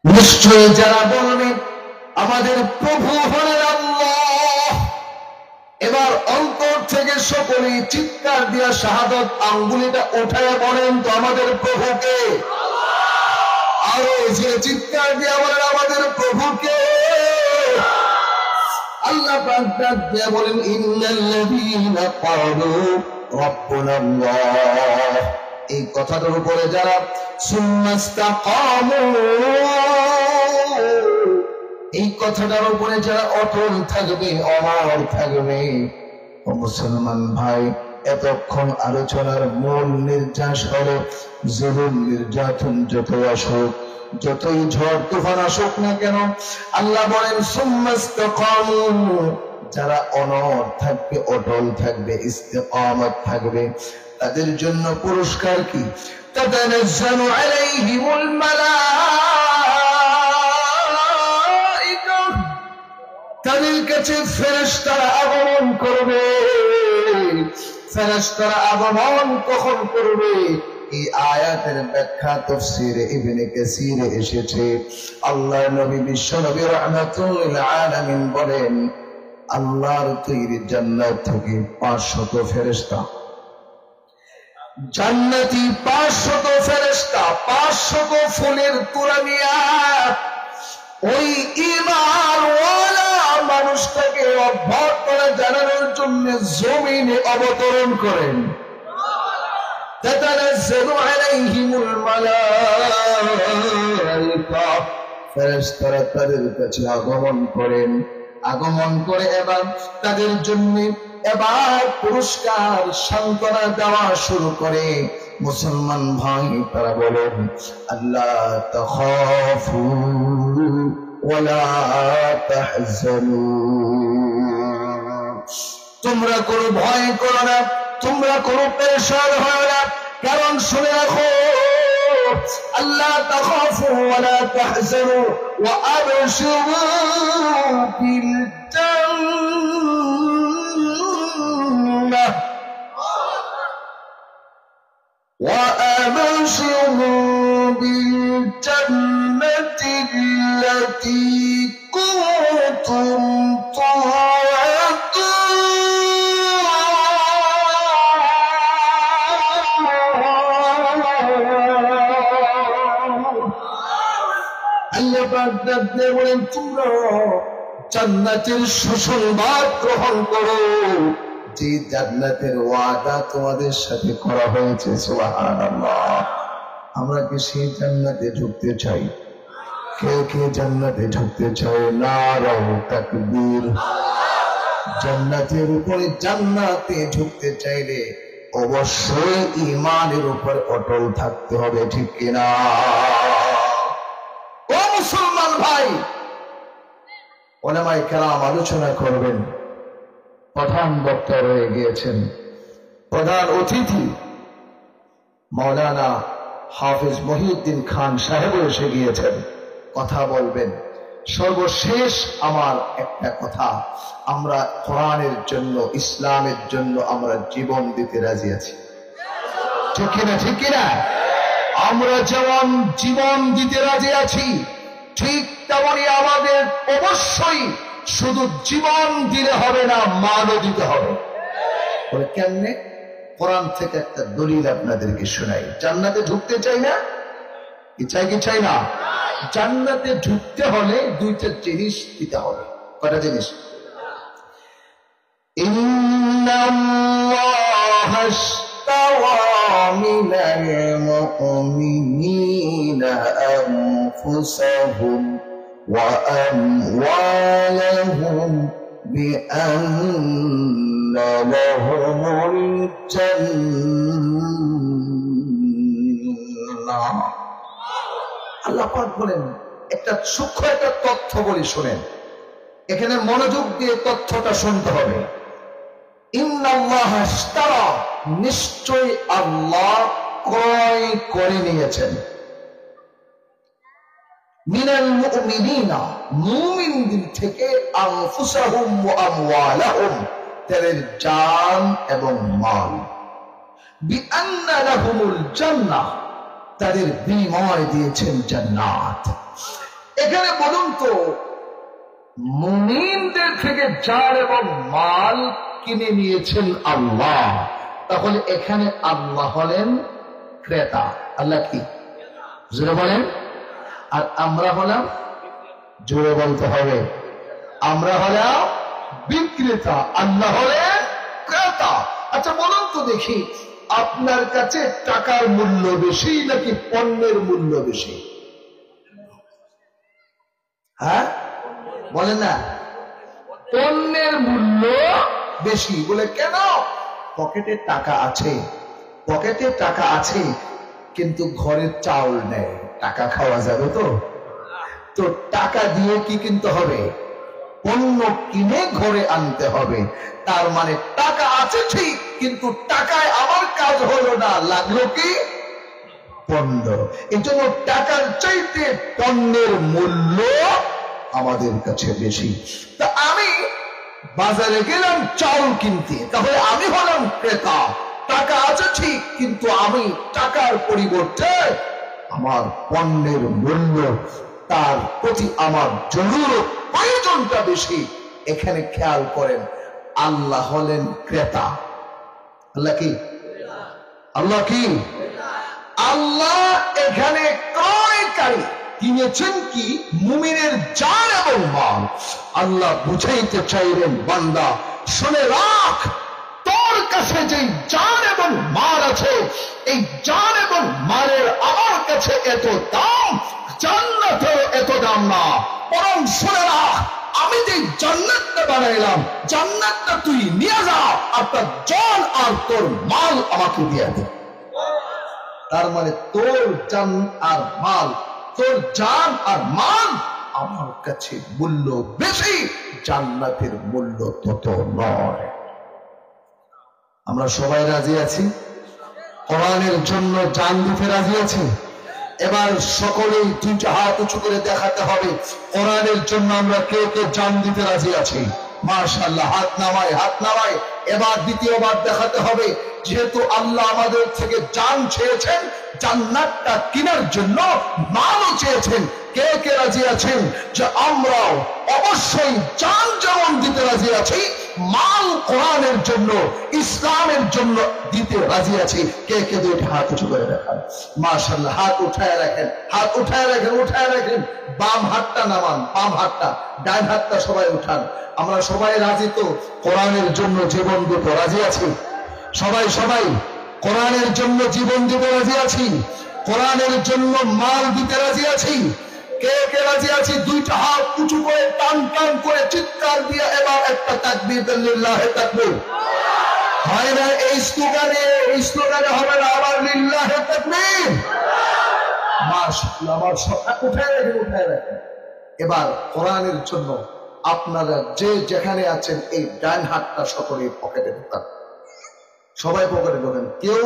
নিশ্চয়ই যারা বলবে আমাদের প্রভু হলেন আল্লাহ, এবার অন্তর থেকে সকলেই চিৎকার দিয়া শাহাদত আঙ্গুলিটা উঠায় বলেন তো আমাদের প্রভুকে। আরো যে চিৎকার দিয়া বলেন আমাদের প্রভুকে। আল্লাহ পাক ডাক দিয়া বলেন ইন্নাল্লাযীনা ক্বালু রাব্বুনাল্লাহ, এই কথাটার উপরে যারা সুম্মাস্তাকামু, এই কথাটার উপরে যারা অটল থাকবে, অমর থাকবে। ও মুসলমান ভাই, এতক্ষণ আলোচনার মূল নির্যাস হলো জুলুম নির্যাতন যতই আসুক, যতই ঝড় তুফান আসুক না কেন, আল্লাহ বলেন সুম্মাস্তাকামু, যারা অনড় থাকবে, অটল থাকবে, ইস্তিকামত থাকবে, তাদের জন্য পুরস্কার কি? তাতানাজ্জালু আলাইহিমুল মালাইকা, তাদের কাছে ফেরেশতারা আগমন করবে। ফেরেশতারা আগমন কখন করবে? এই আয়াতের ব্যাখ্যা তাফসীরে ইবনে কাসিরে এসেছে। আল্লাহর নবী বিশ্ব নবী রাহমাতুল লিল আলামিন বলেন, আল্লাহর তৈরি জান্নাত থেকে 500 ফেরেশতা, জান্নাতি 500 ফেরেশতা, 500 ফুলের তোড়া নিয়া ওই ঈমানওয়ালা মানুষটাকে অভ্যর্থনা জানানোর জন্য জমিনে অবতরণ করেন। তাতানাজ্জালু আলাইহিমুল মালাইকা, ফেরেশতারা তাদের কাছে আগমন করেন। আগমন করে এবার তাদের জন্য এবার পুরস্কার সান্ত্বনা দেওয়া শুরু করে। মুসলমান ভাই, তারা বলেন আল্লাহ তাখাফু ওয়ালা তাহজানু, তোমরা কোনো ভয় করো না, তোমরা কোনো পেরেশান হয় না, কারণ শুনে রাখো আল্লাহ তাখাফু ওয়ালা তাহজানু ওয়া আবশিরু বিল জান্নাহ ওয়া আবশিরু বিল জান্নাতি আল্লাতী কুনতুম বলেন তোমরা জান্নাতের সুসংবাদ গ্রহণ করো, যে জান্নাতের ওয়াদা তোমাদের সাথে করা হয়েছে। সুবহানাল্লাহ। আমরা কি সেই জান্নাতে ঢুকতে চাই? কে কে জান্নাতে ঢুকতে চায়? নারাও তাকবীর। জান্নাতের উপরে, জান্নাতে ঢুকতে চাইলে অবশ্যই ঈমানের উপর অটল থাকতে হবে, ঠিক কিনা? ও মুসলমান ভাই, উলামায়ে কেরাম আলোচনা করবেন। প্রধান বক্তা রয়ে গিয়েছেন, প্রধান অতিথি মাওলানা হাফেজ মহিউদ্দিন খান সাহেব এসে গিয়েছেন, কথা বলবেন। সর্বশেষ আমার একটা কথা, আমরা কোরআনের জন্য, ইসলামের জন্য আমরা জীবন দিতে রাজি আছি, ঠিক কিনা? ঠিক কিনা? আমরা যেমন জীবন দিতে রাজি আছি, ঠিক তেমনই আমাদের অবশ্যই শুধু জীবন দিলে হবে না, মানও দিতে হবে। বলে কেমনে? কোরআন থেকে একটা দলিল আপনাদেরকে শোনাই। জান্নাতে ঢুকতে চাই না? কি চাই কি চাই না? জান্নাতে ঢুকতে হলে দুইটা জিনিস দিতে হবে। কয়টা জিনিস? ইন্নাল্লাহা আশতারা মিনাল মুমিনিনা আনফুসাহুম ওয়া আমওয়ালাহুম বিআন্না লাহুমুল জান্নাহ। আল্লাহ পাক বলেন, একটা সূক্ষ্ম একটা তথ্য বলি, শুনেন। এখানে মনোযোগ দিয়ে তথ্যটা শুনতে হবে। ইন্নাল্লাহা আশতারা, নিশ্চয় আল্লাহ ক্রয় করে নিয়েছেন, মিনাল মুমিনিনা, মুমিনদের থেকে, আনফুসাহুম ওয়া আমওয়ালাহুম, তাদের জান এবং মাল, বিআন্না লাহুমুল জান্নাহ, তাদের বিনিময় দিয়েছেন জান্নাত। এখানে বলুন তো, মুমিনদের থেকে জান এবং মাল কিনে নিয়েছেন আল্লাহ, তাহলে এখানে আল্লাহ হলেন ক্রেতা। আল্লাহ কি? জোরে বলেন। আর আমরা হলাম, জোরে বলতে হবে, আমরা হলাম বিক্রেতা, আল্লাহ হলেন ক্রেতা। আচ্ছা বলুন তো দেখি, আপনার কাছে টাকার মূল্য বেশি নাকি পণ্যের মূল্য বেশি? হ্যাঁ বলেন না। পণ্যের মূল্য বেশি। বলে কেন? পকেটে টাকা আছে, পকেটে টাকা আছে, কিন্তু ঘরে চাউল নেই, টাকা খাওয়া যাবে তো? তো টাকা দিয়ে কি কিনতে হবে? পণ্য কিনে ঘরে আনতে হবে। তার মানে টাকা আছে ঠিক, কিন্তু টাকায় আমার কাজ হলো না, লাগলো কি? পণ্য। এই জন্য টাকার চাইতে পণ্যের মূল্য আমাদের কাছে বেশি। তা আমি বাজারে গেলাম চাউল কিনতে, তাহলে আমি হলাম ক্রেতা। টাকা আছে ঠিক, কিন্তু আমি টাকার পরিবর্তে আমার পণ্যের মূল্য, তার প্রতি আমার জরুরত, প্রয়োজনটা বেশি। এখানে খেয়াল করেন, আল্লাহ হলেন ক্রেতা। আল্লাহ কি? আল্লাহ কি? আল্লাহ এখানে ক্রয়কারী। কিনেছেন কি? মুমিনের জান এবং মাল। আল্লাহ বুঝাইতে চাইলেন, বান্দা শুনে রাখ, তোর কাছে যে জান এবং মাল আছে, এই জান এবং মালের আমার কাছে এত দাম, জান্নাতেও এত দাম না। বরং শুনে রাখ, আমি যে জান্নাতটা বানাইলাম, জান্নাতটা তুই নিয়ে যা, আপনার জান আর তোর মাল আমাকে দিয়ে দে। তার মানে তোর জান আর মাল, তোর জান আর মাল আমার কাছে মূল্য বেশি, জান্নাতের মূল্য তত নয়। আমরা সবাই রাজি আছি? কোরআনের জন্য জান দিতে রাজি আছি? এবার সকলেই দুইটা হাত উঁচু করে দেখাতে হবে, কোরআনের জন্য আমরা কে কে জান দিতে রাজি আছি? মাশাআল্লাহ, হাত নামায়, হাত নামায়। এবার দ্বিতীয়বার দেখাতে হবে, যেহেতু আল্লাহ আমাদের থেকে জান চেয়েছেন, জান্নাতটা কেনার জন্য মালও চেয়েছেন। কে কে রাজি আছেন যে আমরাও অবশ্যই জান যেমন দিতে রাজি আছি, মাল কোরআনের জন্য, ইসলামের জন্য দিতে রাজি আছি? কে কে দুইটা হাত উঁচু করে দেখান। মাশাআল্লাহ, হাত উঠায় রাখেন, হাত উঠায় রাখেন, উঠায় রাখেন। বাম হাতটা নামান, বাম হাতটা, ডান হাতটা সবাই উঠান। আমরা সবাই রাজি তো কোরআনের জন্য জীবন দিতে রাজি আছি? সবাই সবাই কোরআনের জন্য জীবন দিতে রাজি আছি? কোরআনের জন্য মাল দিতে রাজি আছি? কে কে রাজি আছি? দুইটা হাত উঁচু করে টান টান করে চিৎকার দিয়ে এবার একটা তাকবীর দেন, লিল্লাহে তাকবীর। হয় না এই স্লোগানে? এই স্লোগানে হবে না, আবার লিল্লাহে তাকবীর। মাশাআল্লাহ, আবার উঠায় রাখেন, উঠায় রাখেন। এবার কোরআনের জন্য আপনারা যে যেখানে আছেন, এই ডান হাতটা সকলেই পকেটে ঢোকান, সবাই পকেটে ঢোকেন। কেউ